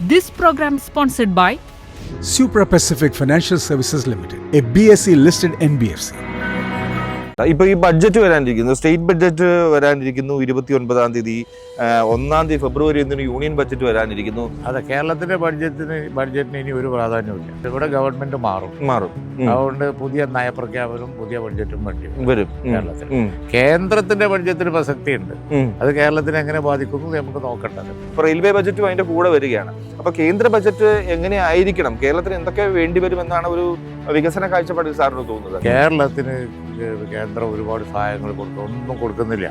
This program sponsored by Supra Pacific Financial Services Limited, a BSE listed NBFC. ഇപ്പോൾ ഈ budget വരാനിരിക്കുന്നു, state budget വരാനിരിക്കുന്നു 29-ാം തീയതി. 1-ാം തീയതി ഫെബ്രുവരി union budget വരാനിരിക്കുന്നു. അതെ, കേരളത്തിന്റെ ബഡ്ജറ്റിന് ഇനി ഒരു പ്രാധാന്യമില്ല. ഇവിടെ ഗവൺമെന്റ് മാറും. അതുകൊണ്ട് പുതിയ നയപ്രഖ്യാപനവും പുതിയ ബഡ്ജറ്റും വരും കേരളത്തിൽ. കേന്ദ്രത്തിന്റെ ബഡ്ജറ്റിന് പ്രസക്തിയുണ്ട്. അത് കേരളത്തിനെ എങ്ങനെ ബാധിക്കുന്നു നമുക്ക് നോക്കേണ്ടത്. റെയിൽവേ ബഡ്ജറ്റും അതിന്റെ കൂടെ വരികയാണ്. അപ്പൊ കേന്ദ്ര ബഡ്ജറ്റ് എങ്ങനെ ആയിരിക്കണം, കേരളത്തിന് എന്തൊക്കെ വേണ്ടിവരുമെന്നാണ് ഒരു വികസന കാഴ്ചപ്പാടിൽ സാറിന് തോന്നുന്നത്? കേരളത്തിന് കേന്ദ്രം ഒരുപാട് സഹായങ്ങൾ ഒന്നും കൊടുക്കുന്നില്ല.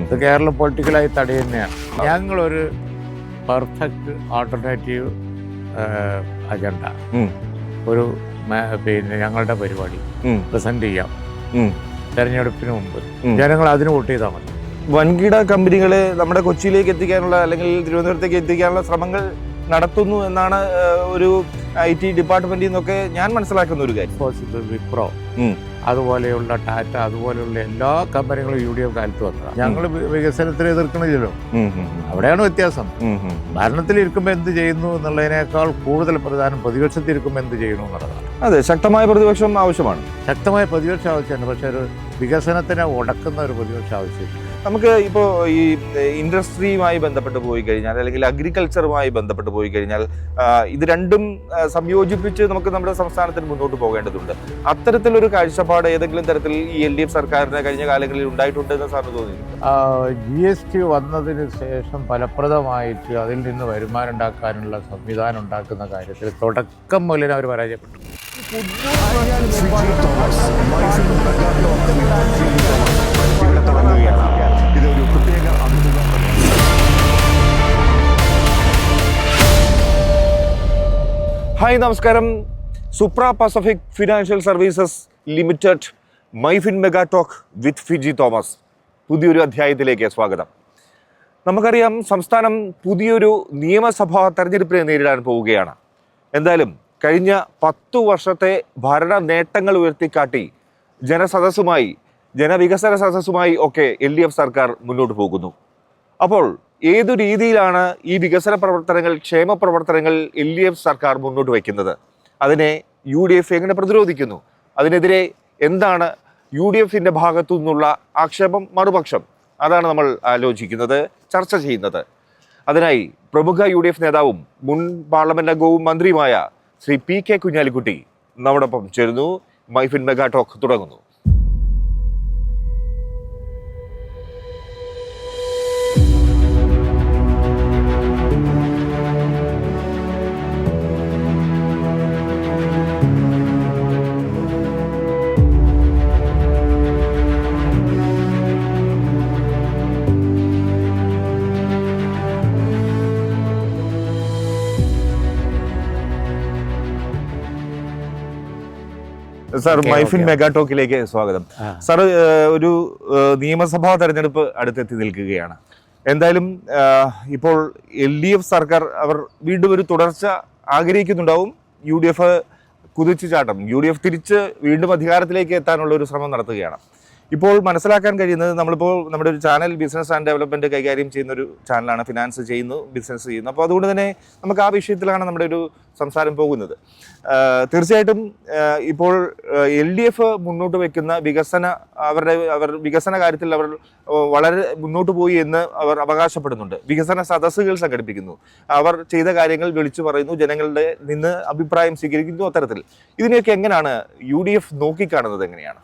ഇത് കേരളം പൊളിറ്റിക്കലായി തടി തന്നെയാണ്. ഞങ്ങളൊരു പെർഫെക്റ്റ് ആൾട്ടർനേറ്റീവ് അജണ്ട ഒരു ഞങ്ങളുടെ പരിപാടി പ്രസന്റ് ചെയ്യാം തെരഞ്ഞെടുപ്പിന് മുമ്പ്. ജനങ്ങൾ അതിന് വോട്ട് ചെയ്താൽ മതി. വൻകിട കമ്പനികളെ നമ്മുടെ കൊച്ചിയിലേക്ക് എത്തിക്കാനുള്ള അല്ലെങ്കിൽ തിരുവനന്തപുരത്തേക്ക് എത്തിക്കാനുള്ള ശ്രമങ്ങൾ നടത്തുന്നു എന്നാണ് ഒരു IT ഡിപ്പാർട്ട്മെന്റിൽ നിന്നൊക്കെ ഞാൻ മനസ്സിലാക്കുന്ന ഒരു കാര്യം. വിപ്രോ അതുപോലെയുള്ള ടാറ്റ അതുപോലെയുള്ള എല്ലാ കമ്പനികളും UDF കാലത്ത് വന്നതാണ്. ഞങ്ങൾ വികസനത്തിന് എതിർക്കണില്ലല്ലോ. അവിടെയാണ് വ്യത്യാസം. ഭരണത്തിലിരിക്കുമ്പോൾ എന്ത് ചെയ്യുന്നു എന്നുള്ളതിനേക്കാൾ കൂടുതൽ പ്രധാനം പ്രതിപക്ഷത്തിരിക്കുമ്പോൾ എന്ത് ചെയ്യുന്നു എന്നുള്ളതാണ്. അതെ, ശക്തമായ പ്രതിപക്ഷം ആവശ്യമാണ്. ശക്തമായ പ്രതിപക്ഷം ആവശ്യമാണ്. പക്ഷെ ഒരു വികസനത്തിനെ ഉടക്കുന്ന ഒരു പ്രതിപക്ഷം ആവശ്യമില്ല. നമുക്ക് ഇപ്പോൾ ഈ ഇൻഡസ്ട്രിയുമായി ബന്ധപ്പെട്ട് പോയി കഴിഞ്ഞാൽ അല്ലെങ്കിൽ അഗ്രികൾച്ചറുമായി ബന്ധപ്പെട്ട് പോയി കഴിഞ്ഞാൽ ഇത് രണ്ടും സംയോജിപ്പിച്ച് നമുക്ക് നമ്മുടെ സംസ്ഥാനത്തിന് മുന്നോട്ട് പോകേണ്ടതുണ്ട്. അത്തരത്തിലൊരു കാഴ്ചപ്പാട് ഏതെങ്കിലും തരത്തിൽ ഈ LDF സർക്കാരിന് കഴിഞ്ഞ കാലങ്ങളിൽ ഉണ്ടായിട്ടുണ്ടെന്ന് സാറിന് തോന്നിയിട്ടുണ്ട്? GST വന്നതിന് ശേഷം ഫലപ്രദമായിട്ട് അതിൽ നിന്ന് വരുമാനം ഉണ്ടാക്കാനുള്ള സംവിധാനം ഉണ്ടാക്കുന്ന കാര്യത്തിൽ തുടക്കം മുതലേ അവർ പരാജയപ്പെട്ടു. ഹായ്, നമസ്കാരം. Supra Pacific financial services limited MyFin mega talk with Fiji Thomas പുതിയൊരു അധ്യായത്തിലേക്ക് സ്വാഗതം. നമുക്കറിയാം, സംസ്ഥാനം പുതിയൊരു നിയമസഭാ തെരഞ്ഞെടുപ്പിനെ നേരിടാൻ പോവുകയാണ്. എന്തായാലും കഴിഞ്ഞ 10 വർഷത്തെ ഭരണ നേട്ടങ്ങൾ ഉയർത്തിക്കാട്ടി ജനവികസന സദസ്സുമായി ഒക്കെ LDF സർക്കാർ മുന്നോട്ട് പോകുന്നു. അപ്പോൾ ഏതു രീതിയിലാണ് ഈ വികസന പ്രവർത്തനങ്ങൾ, ക്ഷേമ പ്രവർത്തനങ്ങൾ LDF സർക്കാർ മുന്നോട്ട് വയ്ക്കുന്നത്? അതിനെ UDF എങ്ങനെ പ്രതിരോധിക്കുന്നു? അതിനെതിരെ എന്താണ് UDFന്റെ ഭാഗത്തു നിന്നുള്ള ആക്ഷേപം, മറുപക്ഷം? അതാണ് നമ്മൾ ആലോചിക്കുന്നത്, ചർച്ച ചെയ്യുന്നത്. അതിനായി പ്രമുഖ UDF നേതാവും മുൻ പാർലമെന്റ് അംഗവും മന്ത്രിയുമായ ശ്രീ PK കുഞ്ഞാലിക്കുട്ടി നമ്മോടൊപ്പം ചേരുന്നു. മൈഫിൻ മെഗാ ടോക്ക് തുടങ്ങുന്നു. സാർ, മൈഫിൻ മെഗാ ടോക്കിലേക്ക് സ്വാഗതം. സാർ, ഒരു നിയമസഭാ തെരഞ്ഞെടുപ്പ് അടുത്തെത്തി നിൽക്കുകയാണ്. എന്തായാലും ഇപ്പോൾ LDF സർക്കാർ അവർ വീണ്ടും ഒരു തുടർച്ച ആഗ്രഹിക്കുന്നുണ്ടാവും. UDF കുതിച്ചുചാട്ടം, UDF തിരിച്ച് വീണ്ടും അധികാരത്തിലേക്ക് എത്താനുള്ള ഒരു ശ്രമം നടത്തുകയാണ്. ഇപ്പോൾ മനസ്സിലാക്കാൻ കഴിയുന്നത്, നമ്മളിപ്പോൾ നമ്മുടെ ഒരു ചാനൽ ബിസിനസ് ആൻഡ് ഡെവലപ്മെന്റ് കൈകാര്യം ചെയ്യുന്ന ഒരു ചാനലാണ്. ഫിനാൻസ് ചെയ്യുന്നു, ബിസിനസ് ചെയ്യുന്നു. അപ്പോൾ അതുകൊണ്ട് തന്നെ നമുക്ക് ആ വിഷയത്തിലാണ് നമ്മുടെ ഒരു സംസാരം പോകുന്നത്. തീർച്ചയായിട്ടും ഇപ്പോൾ LDF മുന്നോട്ട് വയ്ക്കുന്ന അവർ വികസന കാര്യത്തിൽ അവർ വളരെ മുന്നോട്ട് പോയി എന്ന് അവർ അവകാശപ്പെടുന്നുണ്ട്. വികസന സദസ്സുകൾ സംഘടിപ്പിക്കുന്നു, അവർ ചെയ്ത കാര്യങ്ങൾ വിളിച്ചു പറയുന്നു, ജനങ്ങളുടെ നിന്ന് അഭിപ്രായം സ്വീകരിക്കുന്നു. അത്തരത്തിൽ ഇതിനെയൊക്കെ എങ്ങനെയാണ് UDF നോക്കിക്കാണുന്നത്? എങ്ങനെയാണ്?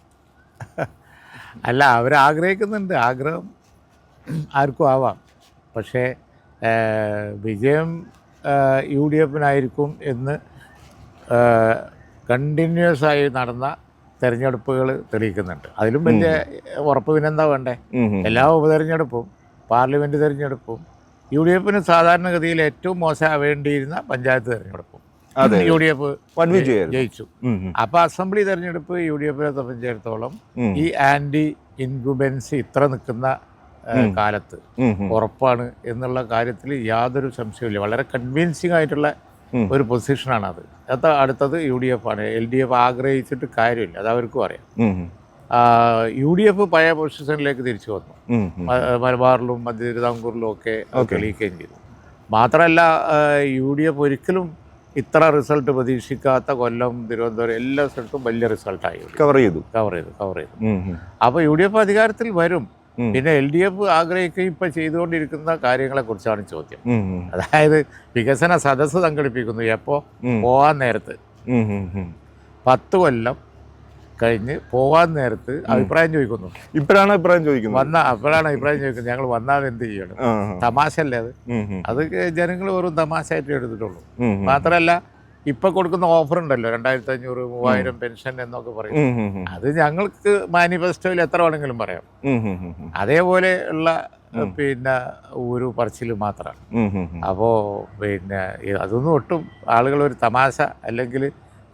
അല്ല, അവരാഗ്രഹിക്കുന്നുണ്ട്. ആഗ്രഹം ആർക്കും ആവാം. പക്ഷേ വിജയം UDFനായിരിക്കും എന്ന് കണ്ടിന്യൂസ് ആയി നടന്ന തെരഞ്ഞെടുപ്പുകൾ തെളിയിക്കുന്നുണ്ട്. അതിലും വലിയ ഉറപ്പ് പിന്നെന്താ വേണ്ടേ? എല്ലാ ഉപതെരഞ്ഞെടുപ്പും പാർലമെൻറ്റ് തെരഞ്ഞെടുപ്പും UDFന് സാധാരണഗതിയിൽ ഏറ്റവും മോശമാവേണ്ടിയിരുന്ന പഞ്ചായത്ത് തെരഞ്ഞെടുപ്പും UDF ജയിച്ചു. അപ്പൊ അസംബ്ലി തെരഞ്ഞെടുപ്പ് UDFനെ സംബന്ധിച്ചിടത്തോളം ഈ ആന്റി ഇൻകുബൻസി ഇത്ര നിൽക്കുന്ന കാലത്ത് ഉറപ്പാണ് എന്നുള്ള കാര്യത്തിൽ യാതൊരു സംശയമില്ല. വളരെ കൺവിൻസിങ് ആയിട്ടുള്ള ഒരു പൊസിഷനാണ് അത്. അടുത്തത് UDF ആണ്. LDF ആഗ്രഹിച്ചിട്ട് കാര്യമില്ല, അത് അവർക്കും അറിയാം. UDF പഴയ പൊസിഷനിലേക്ക് തിരിച്ചു വന്നു. മലബാറിലും മധ്യ തിരുവിതാംകൂറിലും ഒക്കെ തെളിയിക്കുകയും ചെയ്തു. മാത്രമല്ല UDF ഒരിക്കലും ഇത്ര റിസൾട്ട് പ്രതീക്ഷിക്കാത്ത കൊല്ലം, തിരുവനന്തപുരം എല്ലാ സ്ഥലത്തും വലിയ റിസൾട്ടായി കവർ ചെയ്തു. അപ്പോൾ UDF അധികാരത്തിൽ വരും. പിന്നെ LDF ആഗ്രഹിക്കുകയും ഇപ്പം ചെയ്തുകൊണ്ടിരിക്കുന്ന കാര്യങ്ങളെക്കുറിച്ചാണ് ചോദ്യം. അതായത് വികസന സദസ്സ് സംഘടിപ്പിക്കുന്നു. എപ്പോൾ? പോവാൻ നേരത്ത് 10 കൊല്ലം കഴിഞ്ഞ് പോവാൻ നേരത്ത് അഭിപ്രായം ചോദിക്കുന്നു. അപ്പോഴാണ് അഭിപ്രായം ചോദിക്കുന്നത്. ഞങ്ങൾ വന്നാൽ എന്ത് ചെയ്യണം? തമാശ അല്ലേ അത് ജനങ്ങൾ വെറും തമാശയായിട്ട് എടുത്തിട്ടുള്ളൂ. മാത്രമല്ല ഇപ്പൊ കൊടുക്കുന്ന ഓഫർ ഉണ്ടല്ലോ 2500, 3000 പെൻഷൻ എന്നൊക്കെ പറയും. അത് ഞങ്ങൾക്ക് മാനിഫെസ്റ്റോയിൽ എത്ര വേണമെങ്കിലും പറയാം. അതേപോലെ ഉള്ള പിന്നെ ഒരു പറച്ചിൽ മാത്രമാണ്. അപ്പോൾ പിന്നെ അതൊന്നും ഒട്ടും ആളുകൾ ഒരു തമാശ അല്ലെങ്കിൽ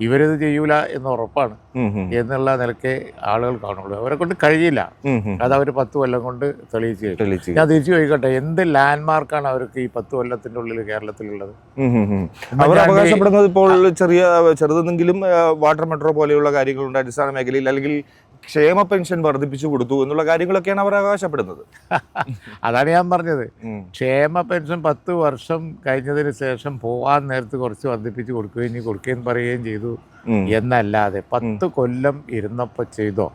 ഇവരിത് ചെയ്യൂല എന്ന് ഉറപ്പാണ് എന്നുള്ള നിലയ്ക്ക് ആളുകൾ കാണുള്ളൂ. അവരെ കൊണ്ട് കഴിയില്ല. അത് അവർ 10 കൊല്ലം കൊണ്ട് തെളിയിച്ച്. ഞാൻ തിരിച്ചു ചോദിക്കട്ടെ, എന്ത് ലാൻഡ്മാർക്കാണ് അവർക്ക് ഈ 10 കൊല്ലത്തിന്റെ ഉള്ളിൽ കേരളത്തിലുള്ളത്? അവർ അവകാശപ്പെടുന്നത് ഇപ്പോൾ ചെറുതെങ്കിലും വാട്ടർ മെട്രോ പോലെയുള്ള കാര്യങ്ങളുണ്ട്, അടിസ്ഥാന മേഖലയിൽ, അല്ലെങ്കിൽ ക്ഷേമ പെൻഷൻ വർദ്ധിപ്പിച്ചു കൊടുത്തു എന്നുള്ള കാര്യങ്ങളൊക്കെയാണ് അവർ അവകാശപ്പെടുന്നത്. അതാണ് ഞാൻ പറഞ്ഞത്. ക്ഷേമ പെൻഷൻ 10 വർഷം കഴിഞ്ഞതിന് ശേഷം പോവാൻ നേരത്ത് കുറച്ച് വർദ്ധിപ്പിച്ച് കൊടുക്കുകയും പറയുകയും ചെയ്തു എന്നല്ലാതെ 10 കൊല്ലം ഇരുന്നപ്പോൾ ചെയ്തോ?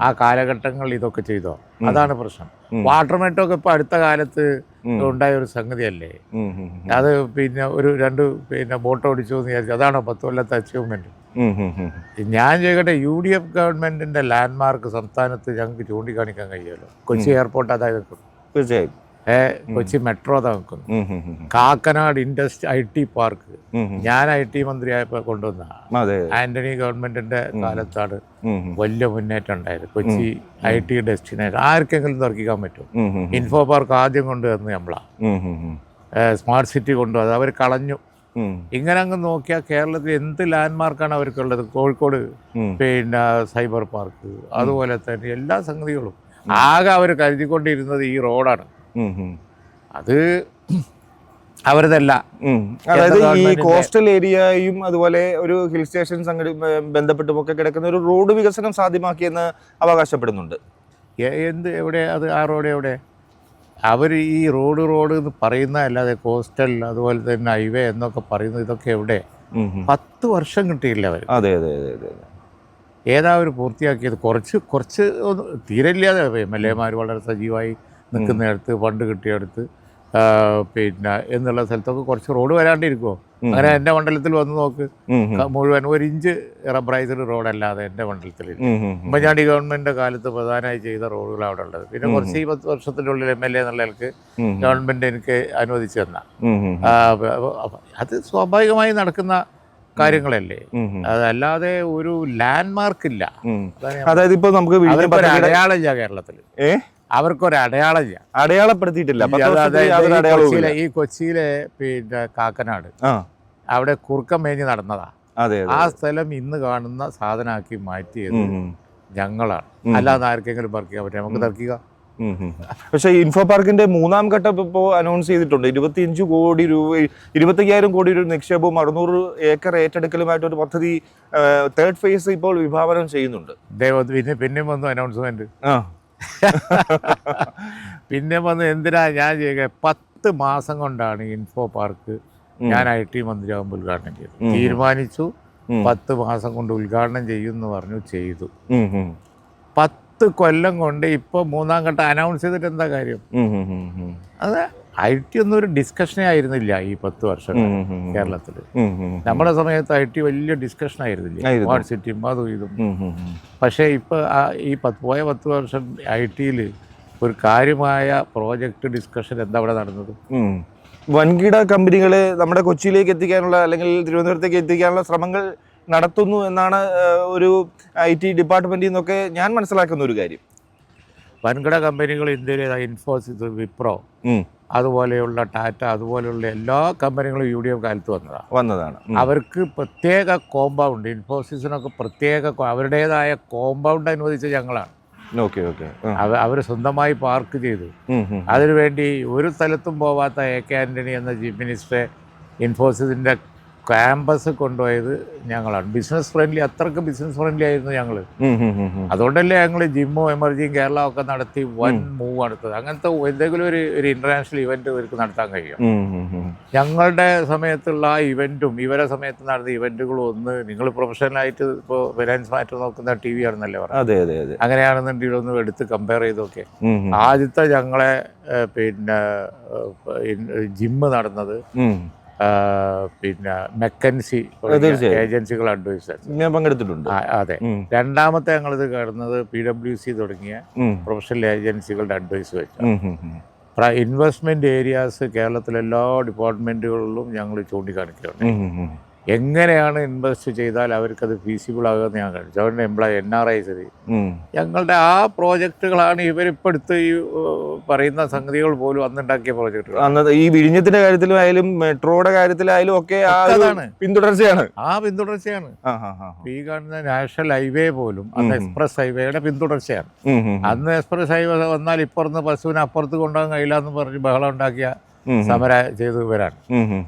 ആ കാലഘട്ടങ്ങളിൽ ഇതൊക്കെ ചെയ്തോ? അതാണ് പ്രശ്നം. വാട്ടർ മെട്രോ ഒക്കെ ഇപ്പൊ അടുത്ത കാലത്ത് ഉണ്ടായ ഒരു സംഗതിയല്ലേ. അത് പിന്നെ ഒരു 2 പിന്നെ ബോട്ട് ഓടിച്ചു എന്ന് വിചാരിച്ചു അതാണോ 10 കൊല്ലത്തെ അച്ചീവ്മെന്റ്? ഞാൻ ചോദിക്കട്ടെ, UDF ഗവൺമെന്റിന്റെ ലാൻഡ്മാർക്ക് സംസ്ഥാനത്ത് ഞങ്ങൾക്ക് ചൂണ്ടിക്കാണിക്കാൻ കഴിയുമല്ലോ. കൊച്ചി എയർപോർട്ട് അതായത് തീർച്ചയായും കൊച്ചി മെട്രോ അതാ നിൽക്കുന്നു. കാക്കനാട് IT പാർക്ക് ഞാൻ IT മന്ത്രിയായപ്പോൾ കൊണ്ടുവന്ന ആന്റണി ഗവൺമെന്റിന്റെ കാലത്താണ് വലിയ മുന്നേറ്റം ഉണ്ടായത്. കൊച്ചി IT ഡെസ്റ്റിനേഷൻ ആർക്കെങ്കിലും തർക്കിക്കാൻ പറ്റും. ഇൻഫോ പാർക്ക് ആദ്യം കൊണ്ടുവന്ന് നമ്മളാ. സ്മാർട്ട് സിറ്റി കൊണ്ടുവന്നത് അവർ കളഞ്ഞു. ഇങ്ങനെ അങ്ങ് നോക്കിയാൽ കേരളത്തിൽ എന്ത് ലാൻഡ്മാർക്കാണ് അവർക്കുള്ളത്? കോഴിക്കോട് പിന്നെ സൈബർ പാർക്ക്, അതുപോലെ തന്നെ എല്ലാ സംഗതികളും. ആകെ അവർ കരുതിക്കൊണ്ടിരുന്നത് ഈ റോഡാണ്. അത് അവരതല്ല. അതായത് ഈ കോസ്റ്റൽ ഏരിയയും അതുപോലെ ഒരു ഹിൽ സ്റ്റേഷൻ ബന്ധപ്പെട്ടുമൊക്കെ കിടക്കുന്ന ഒരു റോഡ് വികസനം സാധ്യമാക്കിയെന്ന് അവകാശപ്പെടുന്നുണ്ട്. എവിടെ അത്? ആ റോഡ് എവിടെ? അവർ ഈ റോഡ് എന്ന് പറയുന്നതല്ലാതെ കോസ്റ്റൽ അതുപോലെ തന്നെ ഹൈവേ എന്നൊക്കെ പറയുന്നത് ഇതൊക്കെ എവിടെ? 10 വർഷം കിട്ടിയില്ല അവർ. അതെ. ഏതാ അവർ പൂർത്തിയാക്കിയത്? കുറച്ച് തീരെയില്ലാതെ MLA-മാർ വളരെ സജീവമായി നിൽക്കുന്നിടത്ത്, ഫണ്ട് കിട്ടിയെടുത്ത് പിന്നെ എന്നുള്ള സ്ഥലത്തൊക്കെ കുറച്ച് റോഡ് വരാണ്ടിരിക്കുമോ? അങ്ങനെ എൻ്റെ മണ്ഡലത്തിൽ വന്ന് നോക്ക്, മുഴുവൻ 1 ഇഞ്ച് റബ്ബറൈസ്ഡ് റോഡല്ലാതെ എൻ്റെ മണ്ഡലത്തിൽ ഉമ്മൻചാണ്ടി ഗവൺമെൻറ്റിൻ്റെ കാലത്ത് പ്രധാനമായി ചെയ്ത റോഡുകൾ അവിടെ ഉള്ളത്. പിന്നെ കുറച്ച് ഈ 10 വർഷത്തിനുള്ളിൽ MLA എന്നുള്ളവർക്ക് ഗവൺമെൻറ് എനിക്ക് അനുവദിച്ചു തന്ന അത് സ്വാഭാവികമായി നടക്കുന്ന കാര്യങ്ങളല്ലേ. അതല്ലാതെ ഒരു ലാൻഡ്മാർക്കില്ല. അതായത് ഇപ്പൊ നമുക്ക് അടയാളമില്ല കേരളത്തിൽ. അവർക്കൊരു അടയാളമില്ല, അടയാളപ്പെടുത്തിയിട്ടില്ല. ഈ കൊച്ചിയിലെ പിന്നെ കാക്കനാട് അവിടെ കുറുക്കം മേഞ്ഞ് നടന്നതാ. ആ സ്ഥലം ഇന്ന് കാണുന്ന സാധനമാക്കി മാറ്റിയത് ഞങ്ങളാണ്. അല്ലാതെ ആർക്കെങ്കിലും തർക്കിക്കാൻ പറ്റും? നമുക്ക് തർക്കിക്കാം. പക്ഷെ ഇൻഫോ പാർക്കിന്റെ 3ാം ഘട്ടം ഇപ്പോൾ അനൗൺസ് ചെയ്തിട്ടുണ്ട്. 25 കോടി രൂപ, 25,000 കോടി രൂപ നിക്ഷേപവും 600 ഏക്കർ ഏറ്റെടുക്കലുമായിട്ടൊരു പദ്ധതി 3rd ഫേസ് ഇപ്പോൾ വിഭാവനം ചെയ്യുന്നുണ്ട്. പിന്നെ വന്നു അനൗൺസ്മെന്റ്. പിന്നെ വന്ന് എന്തിനാ ഞാൻ ചെയ്യുക? 10 മാസം കൊണ്ടാണ് ഇൻഫോ പാർക്ക് ഞാൻ IT മന്ത്രിയാകുമ്പോൾ ഉദ്ഘാടനം ചെയ്തു. തീരുമാനിച്ചു 10 മാസം കൊണ്ട് ഉദ്ഘാടനം ചെയ്യുമെന്ന് പറഞ്ഞു, ചെയ്തു. 10 കൊല്ലം കൊണ്ട് ഇപ്പോൾ 3ാം ഘട്ടം അനൗൺസ് ചെയ്തിട്ട് എന്താ കാര്യം? അത് IT ഒന്നും ഒരു ഡിസ്കഷനേ ആയിരുന്നില്ല ഈ 10 വർഷം കേരളത്തിൽ. നമ്മുടെ സമയത്ത് IT വലിയ ഡിസ്കഷൻ ആയിരുന്നില്ല, സ്മാർട്ട് സിറ്റിയും അതും ഇതും. പക്ഷേ ഇപ്പോൾ ഈ 10 വർഷം IT-യിൽ ഒരു കാര്യമായ പ്രോജക്റ്റ് ഡിസ്കഷൻ എന്താ അവിടെ നടന്നത്? വൻകിട കമ്പനികളെ നമ്മുടെ കൊച്ചിയിലേക്ക് എത്തിക്കാനുള്ള അല്ലെങ്കിൽ തിരുവനന്തപുരത്തേക്ക് എത്തിക്കാനുള്ള ശ്രമങ്ങൾ നടത്തുന്നു എന്നാണ് ഒരു IT ഡിപ്പാർട്ട്മെന്റിൽ നിന്നൊക്കെ ഞാൻ മനസ്സിലാക്കുന്ന ഒരു കാര്യം. വൻകിട കമ്പനികൾ ഇന്ത്യയിലെ ഇൻഫോസിസ്, വിപ്രോ, അതുപോലെയുള്ള ടാറ്റ, അതുപോലെയുള്ള എല്ലാ കമ്പനികളും UDF കാലത്ത് വന്നതാണ്. അവർക്ക് പ്രത്യേക കോമ്പൗണ്ട്, ഇൻഫോസിസിനൊക്കെ പ്രത്യേക അവരുടേതായ കോമ്പൗണ്ട് അനുവദിച്ച ഞങ്ങളാണ്. അവർ സ്വന്തമായി പാർക്ക് ചെയ്തു. അതിനുവേണ്ടി ഒരു സ്ഥലത്തും പോവാത്ത AK ആന്റണി എന്ന ചീഫ് മിനിസ്റ്ററെ ഇൻഫോസിസിന്റെ ക്യാമ്പസ് കൊണ്ടുപോയത് ഞങ്ങളാണ്. ബിസിനസ് ഫ്രണ്ട്ലി, അത്രയ്ക്ക് ബിസിനസ് ഫ്രണ്ട്ലി ആയിരുന്നു ഞങ്ങൾ. അതുകൊണ്ടല്ലേ ഞങ്ങൾ ജിമ്മും എമർജിയും കേരള ഒക്കെ നടത്തി വൻ മൂവ് നടത്തത്. അങ്ങനത്തെ എന്തെങ്കിലും ഒരു ഇന്റർനാഷണൽ ഇവന്റ് ഇവർക്ക് നടത്താൻ കഴിയും. ഞങ്ങളുടെ സമയത്തുള്ള ആ ഇവന്റും ഇവരെ സമയത്ത് നടന്ന ഇവന്റുകളും ഒന്ന് നിങ്ങൾ പ്രൊഫഷണലായിട്ട് ഇപ്പോൾ ഫിനാൻസ് മാറ്റർ നോക്കുന്ന TV ആണെന്നല്ലേ പറയുന്നത്. അങ്ങനെയാണെന്നുണ്ടെങ്കിൽ ഒന്ന് എടുത്ത് കമ്പയർ ചെയ്തൊക്കെ ആദ്യത്തെ ഞങ്ങളെ പിന്നെ ജിമ്മ് നടന്നത് പിന്നെ മെക്കൻസി ഏജൻസികൾ അഡ്വൈസർ ഞാൻ പങ്കെടുത്തിട്ടുണ്ട്. അതെ. രണ്ടാമത്തെ ഞങ്ങളിത് കടന്നത് PwC തുടങ്ങിയ പ്രൊഫഷണൽ ഏജൻസികളുടെ അഡ്വൈസ് വെച്ചാൽ ഇൻവെസ്റ്റ്മെന്റ് ഏരിയാസ് കേരളത്തിലെ എല്ലാ ഡിപ്പാർട്ട്മെന്റുകളിലും ഞങ്ങൾ ചൂണ്ടിക്കാണിക്കുകയാണ്. എങ്ങനെയാണ് ഇൻവെസ്റ്റ് ചെയ്താൽ അവർക്കത് ഫീസിബിൾ ആകുമെന്ന് ഞാൻ കാണിച്ചു. അവരുടെ എംപ്ലോയി NRIs ഞങ്ങളുടെ ആ പ്രോജക്റ്റുകളാണ് ഇവരിപ്പോൾ എടുത്ത് ഈ പറയുന്ന സംഗതികൾ പോലും അന്നുണ്ടാക്കിയ പ്രോജക്റ്റുകൾ. ഈ വിഴിഞ്ഞത്തിന്റെ കാര്യത്തിലായാലും മെട്രോയുടെ കാര്യത്തിലായാലും ഒക്കെ പിന്തുടർച്ചയാണ്. ഈ കാണുന്ന നാഷണൽ ഹൈവേ പോലും അന്ന് എക്സ്പ്രസ് ഹൈവേയുടെ പിന്തുടർച്ചയാണ്. അന്ന് എക്സ്പ്രസ് ഹൈവേ വന്നാൽ ഇപ്പുറത്ത് ബസ്സുവിനെ അപ്പുറത്ത് കൊണ്ടുപോകാൻ കഴിയില്ല എന്ന് പറഞ്ഞ് ബഹളം ഉണ്ടാക്കിയ സമരം ചെയ്തു ഇവരാണ്.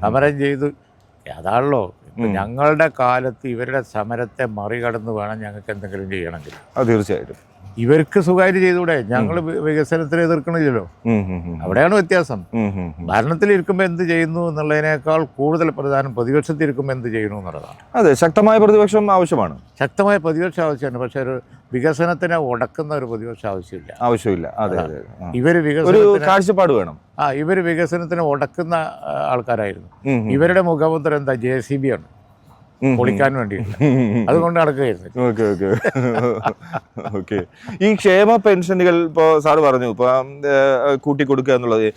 സമരം ചെയ്തു അതാണല്ലോ. ഞങ്ങളുടെ കാലത്ത് ഇവരുടെ സമരത്തെ മറികടന്ന് വേണം ഞങ്ങൾക്ക് എന്തെങ്കിലും ചെയ്യണമെങ്കിൽ. തീർച്ചയായിട്ടും ഇവർക്ക് സുഖമായിട്ട് ചെയ്തുകൂടെ? ഞങ്ങൾ വികസനത്തിന് എതിർക്കണില്ലല്ലോ. അവിടെയാണ് വ്യത്യാസം. ഭരണത്തിലിരിക്കുമ്പോൾ എന്ത് ചെയ്യുന്നു എന്നുള്ളതിനേക്കാൾ കൂടുതൽ പ്രധാനം പ്രതിപക്ഷത്തിരിക്കുമ്പോൾ എന്ത് ചെയ്യുന്നു എന്നുള്ളതാണ്. അതെ, ശക്തമായ പ്രതിപക്ഷം ആവശ്യമാണ്. ശക്തമായ പ്രതിപക്ഷം ആവശ്യമാണ്. പക്ഷെ ഒരു വികസനത്തിനെ ഉടക്കുന്ന ഒരു പ്രതിപക്ഷം ആവശ്യമില്ല. ഇവര് കാഴ്ചപ്പാട് വേണം. ഇവര് വികസനത്തിനെ ഉടക്കുന്ന ആൾക്കാരായിരുന്നു. ഇവരുടെ മുഖമുദ്ര എന്താ? JCB ആണ്, പൊളിക്കാൻ വേണ്ടി. അതുകൊണ്ട് നടക്കുകയായിരുന്നു. ഓക്കെ. ഈ ക്ഷേമ പെൻഷനുകൾ ഇപ്പോൾ സാറ് പറഞ്ഞു ഇപ്പോൾ കൂട്ടിക്കൊടുക്കുക എന്നുള്ളത്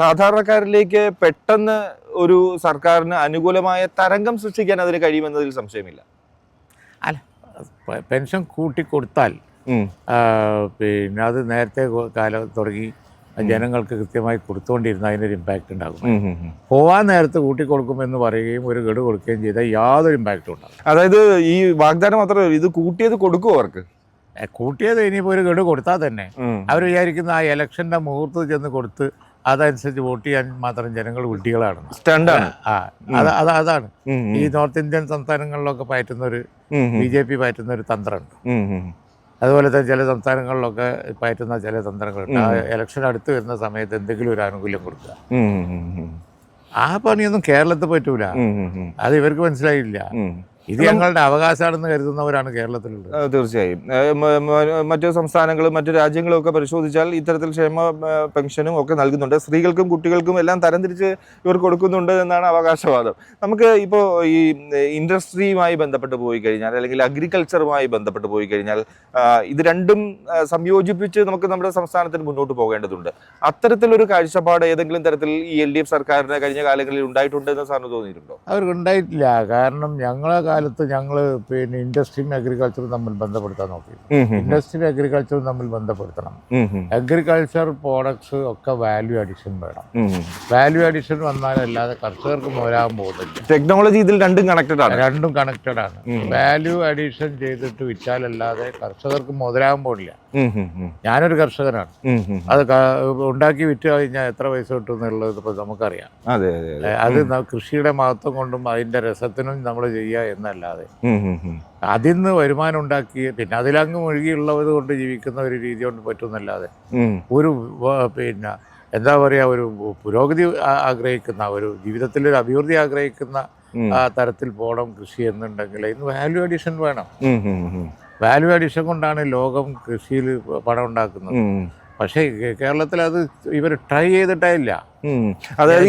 സാധാരണക്കാരിലേക്ക് പെട്ടെന്ന് ഒരു സർക്കാരിന് അനുകൂലമായ തരംഗം സൃഷ്ടിക്കാൻ അതിന് കഴിയുമെന്നതിൽ സംശയമില്ല. അല്ല, പെൻഷൻ കൂട്ടിക്കൊടുത്താൽ പിന്നെ അത് നേരത്തെ കാലം തുടങ്ങി ജനങ്ങൾക്ക് കൃത്യമായി കൊടുത്തുകൊണ്ടിരുന്ന അതിനൊരു ഇമ്പാക്റ്റ് ഉണ്ടാകും. പോവാൻ നേരത്ത് കൂട്ടിക്കൊടുക്കുമെന്ന് പറയുകയും ഒരു ഗഡു കൊടുക്കുകയും ചെയ്താൽ യാതൊരു ഇമ്പാക്റ്റും ഉണ്ടാകും. അതായത് ഈ വാഗ്ദാനം മാത്രമല്ല, ഇത് കൂട്ടിയത് കൊടുക്കുമോ അവർക്ക്? കൂട്ടിയത് ഇനിയിപ്പോൾ ഒരു ഗഡു കൊടുത്താൽ തന്നെ അവർ വിചാരിക്കുന്ന ആ ഇലക്ഷൻ്റെ മുഹൂർത്തത്തിൽ ചെന്ന് കൊടുത്ത് അതനുസരിച്ച് വോട്ട് ചെയ്യാൻ മാത്രം ജനങ്ങൾ വിഡ്ഢികളാണ്. അതാണ് ഈ നോർത്ത് ഇന്ത്യൻ സംസ്ഥാനങ്ങളിലൊക്കെ പയറ്റുന്നൊരു BJP പയറ്റുന്ന ഒരു തന്ത്രമുണ്ട്. അതുപോലെ തന്നെ ചില സംസ്ഥാനങ്ങളിലൊക്കെ പയറ്റുന്ന ചില തന്ത്രങ്ങളുണ്ട്. ആ ഇലക്ഷൻ അടുത്ത് വരുന്ന സമയത്ത് എന്തെങ്കിലും ഒരു ആനുകൂല്യം കൊടുക്കുക. ആ പണിയൊന്നും കേരളത്തിൽ പറ്റൂല. അത് ഇവർക്ക് മനസ്സിലായില്ല. ഇത് ഞങ്ങളുടെ അവകാശമാണെന്ന് കരുതുന്നവരാണ് കേരളത്തിലുള്ളത്. തീർച്ചയായും മറ്റു സംസ്ഥാനങ്ങളും മറ്റു രാജ്യങ്ങളും ഒക്കെ പരിശോധിച്ചാൽ ഇത്തരത്തിൽ ക്ഷേമ പെൻഷനും ഒക്കെ നൽകുന്നുണ്ട്. സ്ത്രീകൾക്കും കുട്ടികൾക്കും എല്ലാം തരംതിരിച്ച് ഇവർ കൊടുക്കുന്നുണ്ട് എന്നാണ് അവകാശവാദം. നമുക്ക് ഇപ്പോൾ ഈ ഇൻഡസ്ട്രിയുമായി ബന്ധപ്പെട്ട് പോയി കഴിഞ്ഞാൽ അല്ലെങ്കിൽ അഗ്രികൾച്ചറുമായി ബന്ധപ്പെട്ട് പോയി കഴിഞ്ഞാൽ ഇത് രണ്ടും സംയോജിപ്പിച്ച് നമുക്ക് നമ്മുടെ സംസ്ഥാനത്തിന് മുന്നോട്ട് പോകേണ്ടതുണ്ട്. അത്തരത്തിലൊരു കാഴ്ചപ്പാട് ഏതെങ്കിലും തരത്തിൽ ഈ LDF സർക്കാരിന് കഴിഞ്ഞ കാലങ്ങളിൽ ഉണ്ടായിട്ടുണ്ട് എന്ന് സാറിന് തോന്നിയിട്ടുണ്ടോ? അവർക്കുണ്ടായിട്ടില്ല. കാരണം ഞങ്ങളെ കാലത്ത് ഞങ്ങൾ പിന്നെ ഇൻഡസ്ട്രിയും അഗ്രികൾച്ചറും തമ്മിൽ ബന്ധപ്പെടുത്താൻ നോക്കി. ഇൻഡസ്ട്രിയും അഗ്രികൾച്ചറും തമ്മിൽ ബന്ധപ്പെടുത്തണം. അഗ്രികൾച്ചർ പ്രോഡക്ട്സ് ഒക്കെ വാല്യൂ അഡീഷൻ വേണം. വാല്യൂ അഡീഷൻ വന്നാലല്ലാതെ കർഷകർക്ക് മുതലാകാൻ പോകുന്നില്ല. ടെക്നോളജി ഇതിൽ രണ്ടും കണക്റ്റഡ് ആണ്. വാല്യൂ അഡീഷൻ ചെയ്തിട്ട് വിറ്റാലല്ലാതെ കർഷകർക്ക് മുതലാകാൻ പോകില്ല. ഞാനൊരു കർഷകനാണ്. അത് ഉണ്ടാക്കി വിറ്റ് കഴിഞ്ഞാൽ എത്ര പൈസ കിട്ടും എന്നുള്ളത് ഇപ്പോൾ നമുക്കറിയാം. അത് കൃഷിയുടെ മഹത്വം കൊണ്ടും അതിന്റെ രസത്തിനും നമ്മൾ ചെയ്യുക എന്നല്ലാതെ അതിൽ നിന്ന് വരുമാനം ഉണ്ടാക്കി പിന്നെ അതിലങ്ങ് മുഴുകിയുള്ളത് കൊണ്ട് ജീവിക്കുന്ന ഒരു രീതി കൊണ്ട് പറ്റുമെന്നല്ലാതെ ഒരു പിന്നെ എന്താ പറയുക, ഒരു പുരോഗതി ആഗ്രഹിക്കുന്ന, ഒരു ജീവിതത്തിലൊരു അഭിവൃദ്ധി ആഗ്രഹിക്കുന്ന തരത്തിൽ പോകണം കൃഷി എന്നുണ്ടെങ്കിൽ ഇന്ന് വാല്യൂ അഡീഷൻ വേണം. വാല്യൂ അഡീഷൻ കൊണ്ടാണ് ലോകം കൃഷിയിൽ പണം ഉണ്ടാക്കുന്നത്. പക്ഷേ കേരളത്തിൽ അത് ഇവർ ട്രൈ ചെയ്തിട്ടില്ല. അതായത്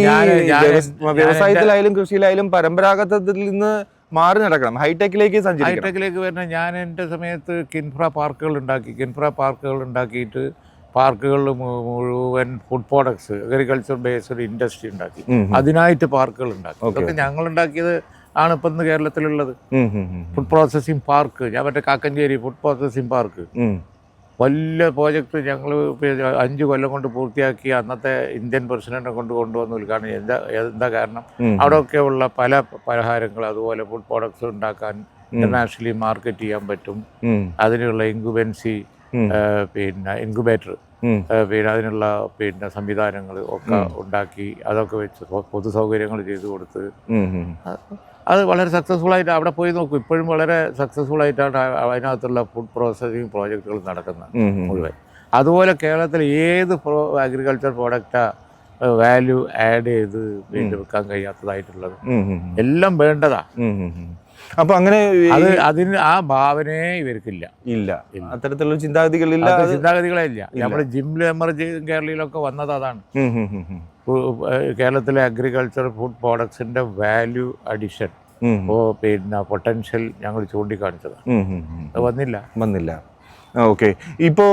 വ്യവസായത്തിലായാലും കൃഷിയിലായാലും പരമ്പരാഗതത്തിൽ നിന്ന് മാറി നടക്കണം, ഹൈടെക്കിലേക്ക് വരണം. ഞാൻ എൻ്റെ സമയത്ത് കിൻഫ്ര പാർക്കുകൾ ഉണ്ടാക്കിയിട്ട് പാർക്കുകളിൽ മുഴുവൻ food products agriculture based industry ഉണ്ടാക്കി. അതിനായിട്ട് പാർക്കുകൾ ഉണ്ടാക്കി. അതൊക്കെ ഞങ്ങളുണ്ടാക്കിയത് ആണ് ഇപ്പം ഇന്ന് കേരളത്തിലുള്ളത്. ഫുഡ് പ്രോസസ്സിംഗ് പാർക്ക്, ഞാൻ മറ്റേ കാക്കഞ്ചേരി ഫുഡ് പ്രോസസ്സിംഗ് പാർക്ക് വലിയ പ്രോജക്റ്റ് ഞങ്ങൾ 5 കൊല്ലം കൊണ്ട് പൂർത്തിയാക്കി. അന്നത്തെ ഇന്ത്യൻ പ്രസിഡന്റിനെ കൊണ്ടുവന്ന് ഉദ്ഘാടനം. എന്താ കാരണം? അവിടെയൊക്കെ ഉള്ള പല പലഹാരങ്ങൾ അതുപോലെ ഫുഡ് പ്രോഡക്ട്സ് ഉണ്ടാക്കാൻ ഇന്റർനാഷണലി മാർക്കറ്റ് ചെയ്യാൻ പറ്റും. അതിനുള്ള ഇൻക്യുബൻസി പിന്നെ ഇൻക്യുബേറ്റർ പിന്നെ അതിനുള്ള പിന്നെ സംവിധാനങ്ങൾ ഒക്കെ ഉണ്ടാക്കി അതൊക്കെ വെച്ച് പൊതു സൗകര്യങ്ങൾ ചെയ്തു കൊടുത്ത് അത് വളരെ സക്സസ്ഫുൾ ആയിട്ട് അവിടെ പോയി നോക്കും. ഇപ്പോഴും വളരെ സക്സസ്ഫുൾ ആയിട്ടാണ് അതിനകത്തുള്ള ഫുഡ് പ്രോസസ്സിങ് പ്രോജക്റ്റുകൾ നടക്കുന്നത് മുഴുവൻ. അതുപോലെ കേരളത്തിൽ ഏത് അഗ്രികൾച്ചർ പ്രോഡക്റ്റാ വാല്യൂ ആഡ് ചെയ്ത് വീണ്ടും വെക്കാൻ കഴിയാത്തതായിട്ടുള്ളത് എല്ലാം വേണ്ടതാ. അപ്പൊ അങ്ങനെ അതിന് ആ ഭാവനയെ ഇവർക്കില്ല. അത്തരത്തിലുള്ള ചിന്താഗതികളില്ല, ചിന്താഗതികളെ ഇല്ല. നമ്മൾ ജിമ്മിൽ എമർജി കേരളയിലൊക്കെ വന്നത് അതാണ്. കേരളത്തിലെ അഗ്രികൾച്ചർ ഫുഡ് പ്രോഡക്ട്സിന്റെ വാല്യൂ അഡിഷൻ പിന്നെ പൊട്ടൻഷ്യൽ ഞങ്ങൾ ചൂണ്ടിക്കാണിച്ചതാണ്. വന്നില്ല. ഓക്കെ. ഇപ്പോൾ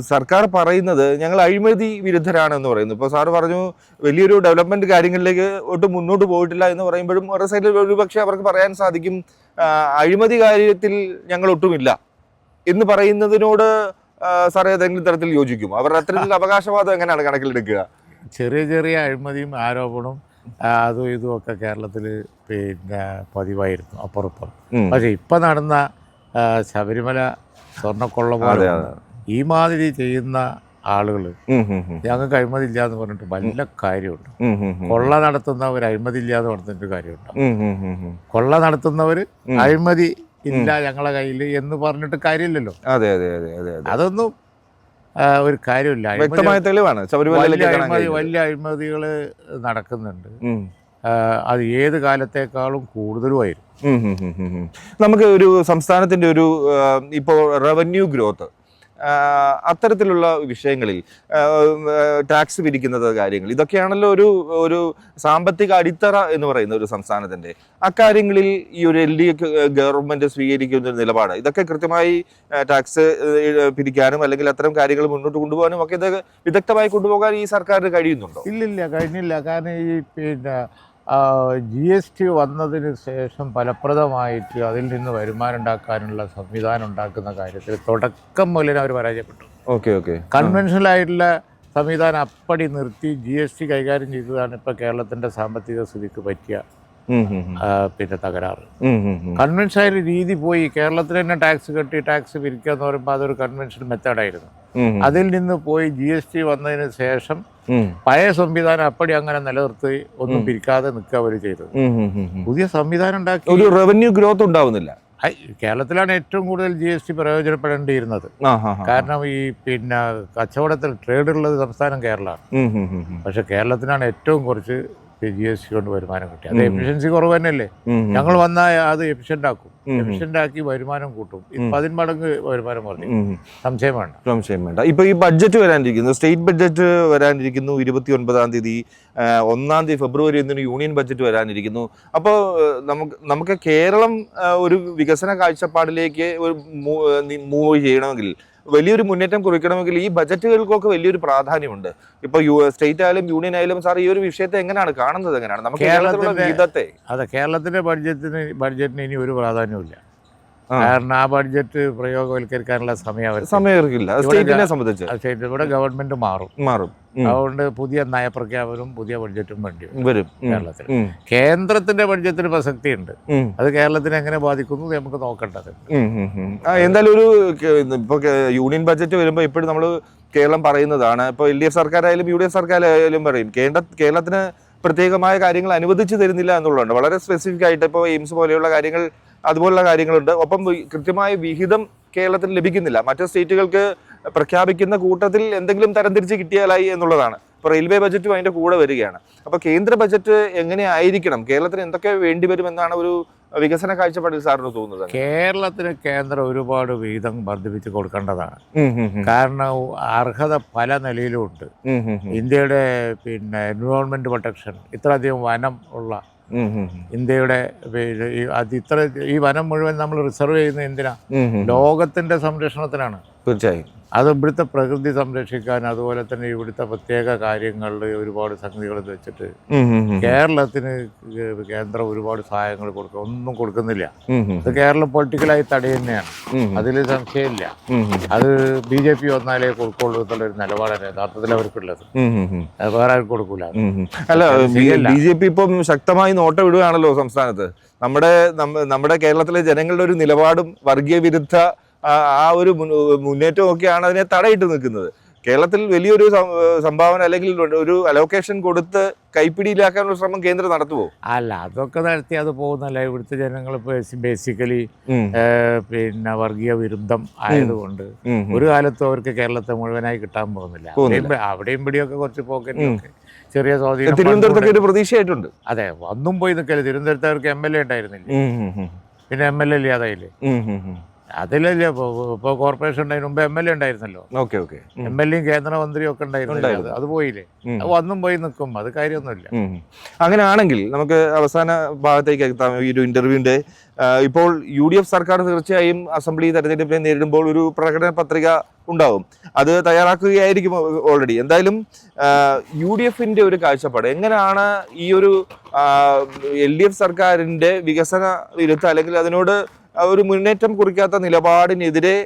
സർക്കാർ പറയുന്നത് ഞങ്ങൾ അഴിമതി വിരുദ്ധരാണെന്ന് പറയുന്നു. ഇപ്പോൾ സാറ് പറഞ്ഞു വലിയൊരു ഡെവലപ്മെന്റ് കാര്യങ്ങളിലേക്ക് ഒട്ടും മുന്നോട്ട് പോയിട്ടില്ല എന്ന് പറയുമ്പോഴും ഒരു സൈഡിൽ ഒരുപക്ഷെ അവർക്ക് പറയാൻ സാധിക്കും അഴിമതി കാര്യത്തിൽ ഞങ്ങൾ ഒട്ടുമില്ല എന്ന് പറയുന്നതിനോട് സാർ ഏതെങ്കിലും തരത്തിൽ യോജിക്കും? അവരുടെ അത്തരത്തിൽ അവകാശവാദം എങ്ങനെയാണ് കണക്കിലെടുക്കുക? ചെറിയ അഴിമതിയും ആരോപണവും അതും ഇതും ഒക്കെ കേരളത്തിൽ പിന്നെ പതിവായിരുന്നു അപ്പുറപ്പുറം. പക്ഷെ ഇപ്പം നടന്ന ശബരിമല സ്വർണ്ണക്കൊള്ള പോലെ ഈ മാതിരി ചെയ്യുന്ന ആളുകൾ ഞങ്ങൾക്ക് അഴിമതി ഇല്ല എന്ന് പറഞ്ഞിട്ട് വല്ല കാര്യമുണ്ട്? കൊള്ള നടത്തുന്നവർ അഴിമതി ഇല്ല എന്ന് പറഞ്ഞിട്ട് കാര്യമുണ്ട്? കൊള്ള നടത്തുന്നവർ അഴിമതി ഇല്ല ഞങ്ങളെ കയ്യിൽ എന്ന് പറഞ്ഞിട്ട് കാര്യമില്ലല്ലോ. അതൊന്നും ഒരു കാര്യമില്ല. വലിയ അഴിമതികൾ നടക്കുന്നുണ്ട്. അത് ഏത് കാലത്തേക്കാളും കൂടുതലുമായിരുന്നു. നമുക്ക് ഒരു സംസ്ഥാനത്തിന്റെ ഒരു ഇപ്പോൾ റവന്യൂ ഗ്രോത്ത് അത്തരത്തിലുള്ള വിഷയങ്ങളിൽ ടാക്സ് പിരിക്കുന്നത് കാര്യങ്ങൾ ഇതൊക്കെയാണല്ലോ ഒരു സാമ്പത്തിക അടിത്തറ എന്ന് പറയുന്ന ഒരു സംസ്ഥാനത്തിന്റെ. അക്കാര്യങ്ങളിൽ ഈ ഒരു LDF ഗവൺമെന്റ് സ്വീകരിക്കുന്ന ഒരു നിലപാട് ഇതൊക്കെ കൃത്യമായി ടാക്സ് പിരിക്കാനും അല്ലെങ്കിൽ അത്തരം കാര്യങ്ങൾ മുന്നോട്ട് കൊണ്ടുപോകാനും ഒക്കെ ഇത് വിദഗ്ധമായി കൊണ്ടുപോകാൻ ഈ സർക്കാരിന് കഴിയുന്നുണ്ടോ? കഴിഞ്ഞില്ല. കാരണം ഈ പിന്നെ GST വന്നതിന് ശേഷം ഫലപ്രദമായിട്ട് അതിൽ നിന്ന് വരുമാനം ഉണ്ടാക്കാനുള്ള സംവിധാനം ഉണ്ടാക്കുന്ന കാര്യത്തിൽ തുടക്കം മുതലേ അവർ പരാജയപ്പെട്ടു. കൺവെൻഷനലായിട്ടുള്ള സംവിധാനം അപ്പടി നിർത്തി GST കൈകാര്യം ചെയ്തതാണ് ഇപ്പോൾ കേരളത്തിൻ്റെ സാമ്പത്തിക സ്ഥിതിക്ക് പറ്റിയ പിന്നെ തകരാറ്. കൺവെൻഷനായ രീതി പോയി. കേരളത്തിൽ തന്നെ ടാക്സ് കെട്ടി ടാക്സ് പിരിക്കുക എന്ന് പറയുമ്പോൾ അതൊരു കൺവെൻഷൻ മെത്തേഡായിരുന്നു. അതിൽ നിന്ന് പോയി GST വന്നതിന് ശേഷം പഴയ സംവിധാനം അപ്പടി അങ്ങനെ നിലനിർത്തി ഒന്നും പിരിക്കാതെ നിൽക്കുക അവർ ചെയ്തത്. പുതിയ സംവിധാനം ഉണ്ടാക്കി ഒരു റവന്യൂ ഗ്രോത്ത് ഉണ്ടാവുന്നില്ല. കേരളത്തിലാണ് ഏറ്റവും കൂടുതൽ GST പ്രയോജനപ്പെടേണ്ടിയിരുന്നത്. കാരണം ഈ പിന്നെ കച്ചവടത്തിൽ ട്രേഡ് ഉള്ളത് സംസ്ഥാനം കേരളമാണ്. പക്ഷെ കേരളത്തിനാണ് ഏറ്റവും കുറച്ച് GST കൊണ്ട് വരുമാനം കിട്ടി. അത് എഫിഷ്യൻസി കുറവ് തന്നെയല്ലേ. ഞങ്ങൾ വന്നാൽ അത് എഫിഷ്യന്റ് ആക്കി വരുമാനം കൂട്ടും. 10 മടങ്ങ് വരുമാനം പറഞ്ഞു. സംശയം വേണ്ട. ഇപ്പൊ ഈ ബഡ്ജറ്റ് വരാനിരിക്കുന്നു, സ്റ്റേറ്റ് ബഡ്ജറ്റ് വരാനിരിക്കുന്നു 29-ാം തീയതി. 1-ാം തീയതി ഫെബ്രുവരി 1 യൂണിയൻ ബഡ്ജറ്റ് വരാനിരിക്കുന്നു. അപ്പോൾ നമുക്ക് കേരളം ഒരു വികസന കാഴ്ചപ്പാടിലേക്ക് മൂവ് ചെയ്യണമെങ്കിൽ, വലിയൊരു മുന്നേറ്റം കുറിക്കണമെങ്കിൽ ഈ ബജറ്റുകൾക്കൊക്കെ വലിയൊരു പ്രാധാന്യമുണ്ട്. ഇപ്പൊ സ്റ്റേറ്റ് ആയാലും യൂണിയൻ ആയാലും സാർ ഈ ഒരു വിഷയത്തെ എങ്ങനെയാണ് കാണുന്നത്? എങ്ങനെയാണ് നമുക്ക് കേരളത്തിന്റെ ബഡ്ജറ്റിന് ഇനി ഒരു പ്രാധാന്യമില്ല. കാരണം ആ ബഡ്ജറ്റ് പ്രയോഗവൽക്കരിക്കാനുള്ള സമയമില്ല. ഇവിടെ ഗവൺമെന്റ് മാറും. അതുകൊണ്ട് പുതിയ നയപ്രഖ്യാപനവും പുതിയ ബഡ്ജറ്റും വരും കേരളത്തിൽ. കേന്ദ്രത്തിന്റെ ബഡ്ജറ്റിന് പ്രസക്തിയുണ്ട്. അത് കേരളത്തിനെ എങ്ങനെ ബാധിക്കുന്നു നമുക്ക് നോക്കേണ്ടത്. എന്തായാലും ഒരു ഇപ്പൊ യൂണിയൻ ബഡ്ജറ്റ് വരുമ്പോൾ ഇപ്പോഴും നമ്മൾ കേരളം പറയുന്നതാണ്, ഇപ്പൊ LDF സർക്കാരായാലും UDF സർക്കാരായാലും പറയും കേരളത്തിന് പ്രത്യേകമായ കാര്യങ്ങൾ അനുവദിച്ചു തരുന്നില്ല എന്നുള്ളതുണ്ട്. വളരെ സ്പെസിഫിക് ആയിട്ട് ഇപ്പോൾ എയിംസ് പോലെയുള്ള കാര്യങ്ങൾ അതുപോലുള്ള കാര്യങ്ങളുണ്ട്. ഒപ്പം കൃത്യമായ വിഹിതം കേരളത്തിന് ലഭിക്കുന്നില്ല. മറ്റു സ്റ്റേറ്റുകൾക്ക് പ്രഖ്യാപിക്കുന്ന കൂട്ടത്തിൽ എന്തെങ്കിലും തരംതിരിച്ച് കിട്ടിയാലായി എന്നുള്ളതാണ്. ഇപ്പോൾ റെയിൽവേ ബജറ്റും അതിൻ്റെ കൂടെ വരികയാണ്. അപ്പോൾ കേന്ദ്ര ബജറ്റ് എങ്ങനെയായിരിക്കണം, കേരളത്തിന് എന്തൊക്കെ വേണ്ടിവരുമെന്നാണ് ഒരു വികസന കാഴ്ചപ്പാടിൽ സാറിന് തോന്നുന്നത്? കേരളത്തിന് കേന്ദ്രം ഒരുപാട് വീതം വർദ്ധിപ്പിച്ച് കൊടുക്കേണ്ടതാണ്. കാരണം അർഹത പല നിലയിലും ഉണ്ട്. ഇന്ത്യയുടെ പിന്നെ എൻവയോൺമെന്റ് പ്രൊട്ടക്ഷൻ, ഇത്രയധികം വനം ഉള്ള ഇന്ത്യയുടെ ഈ വനം മുഴുവൻ നമ്മൾ റിസർവ് ചെയ്യുന്നത് എന്തിനാ? ലോകത്തിന്റെ സംരക്ഷണത്തിനാണ്. തീർച്ചയായും അത് ഇവിടുത്തെ പ്രകൃതി സംരക്ഷിക്കാൻ, അതുപോലെ തന്നെ ഇവിടുത്തെ പ്രത്യേക കാര്യങ്ങളിൽ ഒരുപാട് സംഗതികൾ വെച്ചിട്ട് കേരളത്തിന് കേന്ദ്രം ഒരുപാട് സഹായങ്ങൾ കൊടുക്കുക ഒന്നും കൊടുക്കുന്നില്ല. അത് കേരളം പൊളിറ്റിക്കലായി തടയുന്നതാണ്, അതിൽ സംശയമില്ല. അത് BJP വന്നാലേ കൊടുക്കുള്ളൂ എന്നുള്ളൊരു നിലപാടാണ് യഥാർത്ഥത്തിൽ അവർക്കുള്ളത്. വേറെ ആർക്കും കൊടുക്കൂല. അല്ല, BJP ഇപ്പം ശക്തമായി നോട്ടം ഇടുകയാണല്ലോ സംസ്ഥാനത്ത്. നമ്മുടെ കേരളത്തിലെ ജനങ്ങളുടെ ഒരു നിലപാടും വർഗീയ വിരുദ്ധ ആ ഒരു മുന്നേറ്റവും ഒക്കെയാണ് അതിനെ തടയിട്ട് നിൽക്കുന്നത്. കേരളത്തിൽ വലിയൊരു സംഭാവന അല്ലെങ്കിൽ ഒരു അലോക്കേഷൻ കൊടുത്ത് കൈപ്പിടിയിലാക്കാനുള്ള ശ്രമം കേന്ദ്രം നടത്തുമോ? അല്ല, അതൊക്കെ നടത്തി അത് പോകുന്നല്ല. ഇവിടുത്തെ ജനങ്ങൾ ബേസിക്കലി പിന്നെ വർഗീയ വിരുദ്ധം ആയതുകൊണ്ട് ഒരു കാലത്തും അവർക്ക് കേരളത്തെ മുഴുവനായി കിട്ടാൻ പോകുന്നില്ല. അവിടെയും ഇവിടെയൊക്കെ കുറച്ച് പോക്കറ്റിലൊക്കെ ചെറിയ സ്വാധീനം തിരുവനന്തപുരത്തൊക്കെ ഒരു പ്രതീക്ഷയായിട്ടുണ്ട്. അതെ, ഒന്നും പോയി നിൽക്കല്. തിരുവനന്തപുരത്ത് അവർക്ക് MLA ഉണ്ടായിരുന്നില്ല, പിന്നെ MLA ഇല്ലാതായില്ലേ. അതിലല്ലേ ഇപ്പോൾ കോർപ്പറേഷൻ ഉണ്ടായതിന് മുമ്പ് MLA ഉണ്ടായിരുന്നല്ലോ. MLA കേന്ദ്രമന്ത്രിയും ഒക്കെ ഉണ്ടായിരുന്നു. അത് പോയില്ലേ, അത് ഒന്നും പോയി നിൽക്കും, അത് കാര്യമൊന്നുമില്ല. അങ്ങനെയാണെങ്കിൽ നമുക്ക് അവസാന ഭാഗത്തേക്ക് എത്താം ഈ ഒരു ഇന്റർവ്യൂവിന്റെ. ഇപ്പോൾ UDF സർക്കാർ തീർച്ചയായും അസംബ്ലി തെരഞ്ഞെടുപ്പിനെ നേരിടുമ്പോൾ ഒരു പ്രകടന പത്രിക ഉണ്ടാവും, അത് തയ്യാറാക്കുകയായിരിക്കും ഓൾറെഡി. എന്തായാലും UDFന്റെ ഒരു കാഴ്ചപ്പാട് എങ്ങനെയാണ് ഈ ഒരു LDF സർക്കാരിന്റെ വികസന വിരുദ്ധ അല്ലെങ്കിൽ അതിനോട് ഒരു മുന്നേറ്റം കുറിക്കാത്ത നിലപാടിനെതിരെ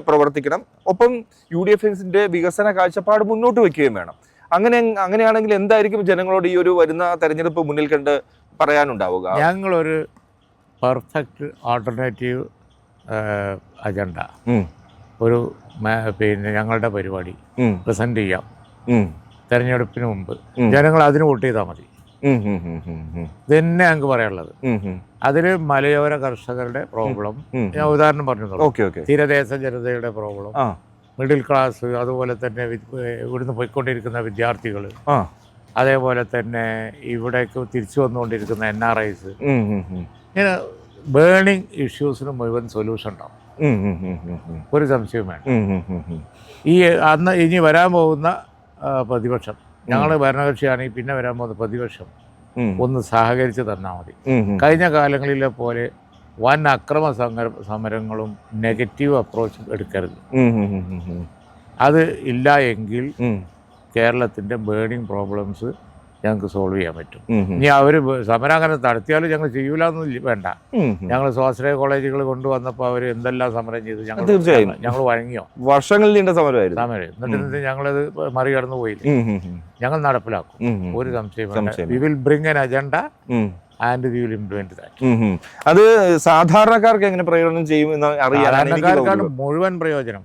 പ്രവർത്തിക്കണം, ഒപ്പം UDFന്റെ വികസന കാഴ്ചപ്പാട് മുന്നോട്ട് വയ്ക്കുകയും വേണം. അങ്ങനെയാണെങ്കിൽ എന്തായിരിക്കും ജനങ്ങളോട് ഈ ഒരു വരുന്ന തെരഞ്ഞെടുപ്പ് മുന്നിൽ കണ്ട് പറയാനുണ്ടാവുക? ഞങ്ങളൊരു പെർഫെക്റ്റ് ആൾട്ടർനേറ്റീവ് അജണ്ട, ഒരു പിന്നെ ഞങ്ങളുടെ പരിപാടി പ്രസന്റ് ചെയ്യാം തെരഞ്ഞെടുപ്പിന് മുമ്പ്. ജനങ്ങൾ അതിന് വോട്ട് ചെയ്താൽ മതി. ഇതന്നെ ഞങ്ങൾക്ക് പറയാനുള്ളത്. അതിൽ മലയോര കർഷകരുടെ പ്രോബ്ലം ഞാൻ ഉദാഹരണം പറഞ്ഞു, തീരദേശ ജനതയുടെ പ്രോബ്ലം, മിഡിൽ ക്ലാസ്, അതുപോലെ തന്നെ ഇവിടുന്ന് പോയിക്കൊണ്ടിരിക്കുന്ന വിദ്യാർത്ഥികൾ, അതേപോലെ തന്നെ ഇവിടേക്ക് തിരിച്ചു വന്നുകൊണ്ടിരിക്കുന്ന NRIs, ഇങ്ങനെ ബേണിംഗ് ഇഷ്യൂസിന് മുഴുവൻ സൊല്യൂഷൻ ഉണ്ടാവും, ഒരു സംശയം വേണം. ഇനി വരാൻ പോകുന്ന പ്രതിപക്ഷം, ഞങ്ങൾ ഭരണകക്ഷിയാണെങ്കിൽ പിന്നെ വരാൻ പോകുന്ന പ്രതിപക്ഷം ഒന്ന് സഹകരിച്ച് തന്നാൽ മതി. കഴിഞ്ഞ കാലങ്ങളിലെ പോലെ വൻ അക്രമ സമരങ്ങളും നെഗറ്റീവ് അപ്രോച്ചും എടുക്കരുത്. അത് ഇല്ല എങ്കിൽ കേരളത്തിൻ്റെ ബേണിംഗ് പ്രോബ്ലംസ് ഞങ്ങൾക്ക് സോൾവ് ചെയ്യാൻ പറ്റും. ഇനി അവർ സമരം അങ്ങനെ നടത്തിയാലും ഞങ്ങൾ ചെയ്യൂലെന്ന് വേണ്ട. ഞങ്ങൾ സ്വാശ്രയ കോളേജുകൾ കൊണ്ടുവന്നപ്പോൾ അവർ എന്തെല്ലാം സമരം ചെയ്തു, ഞങ്ങൾ വഴങ്ങിയോ? വർഷങ്ങൾ നീണ്ട സമരമായിരുന്നു. എന്നിട്ട് ഞങ്ങളത് മറികടന്നു പോയില്ലേ. ഞങ്ങൾ നടപ്പിലാക്കും, ഒരു സംശയം. We will bring an agenda and we will implement that. അത് സാധാരണക്കാർക്ക് എങ്ങനെ പ്രയോജനം ചെയ്യുമെന്ന് സാധാരണക്കാർക്കാണ് മുഴുവൻ പ്രയോജനം.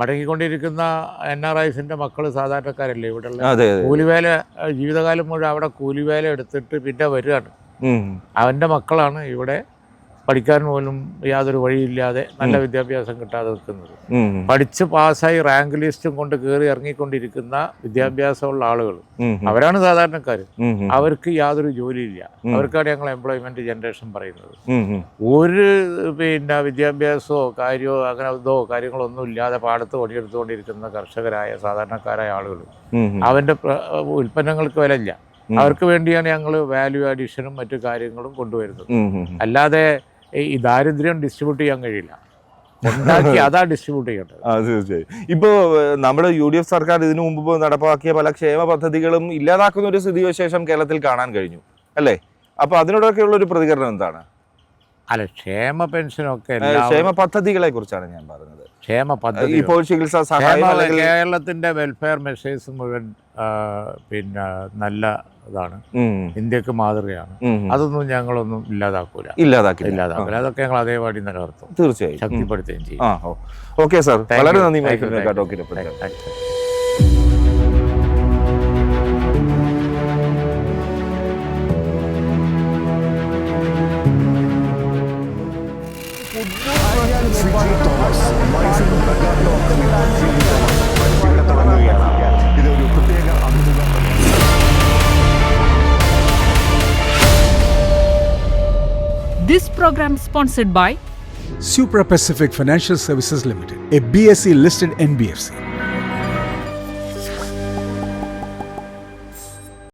മടങ്ങിക്കൊണ്ടിരിക്കുന്ന NRIസിന്റെ മക്കൾ സാധാരണക്കാരല്ലേ ഇവിടെയുള്ള. കൂലിവേല ജീവിതകാലം മുഴുവൻ അവിടെ കൂലിവേല എടുത്തിട്ട് പിന്നെ വരികയാണ്. അവന്റെ മക്കളാണ് ഇവിടെ പഠിക്കാൻ പോലും യാതൊരു വഴിയില്ലാതെ നല്ല വിദ്യാഭ്യാസം കിട്ടാതെ നിൽക്കുന്നത്. പഠിച്ച് പാസ്സായി റാങ്ക് ലിസ്റ്റും കൊണ്ട് കയറി ഇറങ്ങിക്കൊണ്ടിരിക്കുന്ന വിദ്യാഭ്യാസമുള്ള ആളുകൾ, അവരാണ് സാധാരണക്കാർ. അവർക്ക് യാതൊരു ജോലിയില്ല. അവർക്കാണ് ഞങ്ങൾ എംപ്ലോയ്മെന്റ് ജനറേഷൻ പറയുന്നത്. ഒരു പിന്നെ വിദ്യാഭ്യാസമോ കാര്യമോ അങ്ങനെ കാര്യങ്ങളൊന്നും ഇല്ലാതെ പാടത്ത് പണിയെടുത്തുകൊണ്ടിരിക്കുന്ന കർഷകരായ സാധാരണക്കാരായ ആളുകൾ, അവന്റെ ഉൽപ്പന്നങ്ങൾക്ക് വിലയില്ല. അവർക്ക് വേണ്ടിയാണ് ഞങ്ങൾ വാല്യൂ അഡീഷനും മറ്റു കാര്യങ്ങളും കൊണ്ടുവരുന്നത്. അല്ലാതെ ഈ ദാരിദ്ര്യം ഡിസ്ട്രിബ്യൂട്ട് ചെയ്യാൻ കഴിയില്ല, ഉണ്ടാക്കി അതാ ഡിസ്ട്രിബ്യൂട്ട് ചെയ്യേണ്ടത്. തീർച്ചയായും. ഇപ്പോൾ നമ്മുടെ UDF സർക്കാർ ഇതിനു മുമ്പ് നടപ്പാക്കിയ പല ക്ഷേമ പദ്ധതികളും ഇല്ലാതാക്കുന്ന ഒരു സ്ഥിതിവിശേഷം കേരളത്തിൽ കാണാൻ കഴിഞ്ഞു അല്ലേ? അപ്പൊ അതിനോടൊക്കെയുള്ള ഒരു പ്രതികരണം എന്താണ്? അല്ല, ക്ഷേമ പെൻഷനൊക്കെ ക്ഷേമ പദ്ധതികളെ കുറിച്ചാണ് ഞാൻ പറഞ്ഞത്. ക്ഷേമ പദ്ധതി, ഇപ്പോൾ ചികിത്സാ സഹായം, കേരളത്തിന്റെ വെൽഫെയർ മെഷേഴ്സ് മുഴുവൻ പിന്നെ നല്ല ഇതാണ്, ഇന്ത്യക്ക് മാതൃകയാണ്. അതൊന്നും ഞങ്ങളൊന്നും ഇല്ലാതാക്കൂല. അതൊക്കെ ഞങ്ങൾ അതേപടി നിലനിർത്തും, തീർച്ചയായും ശക്തിപ്പെടുത്തുകയും ചെയ്യും. ഓക്കെ സാർ, വളരെ നന്ദി. This program sponsored by Supra Pacific Financial Services Limited, a BSE listed NBFC.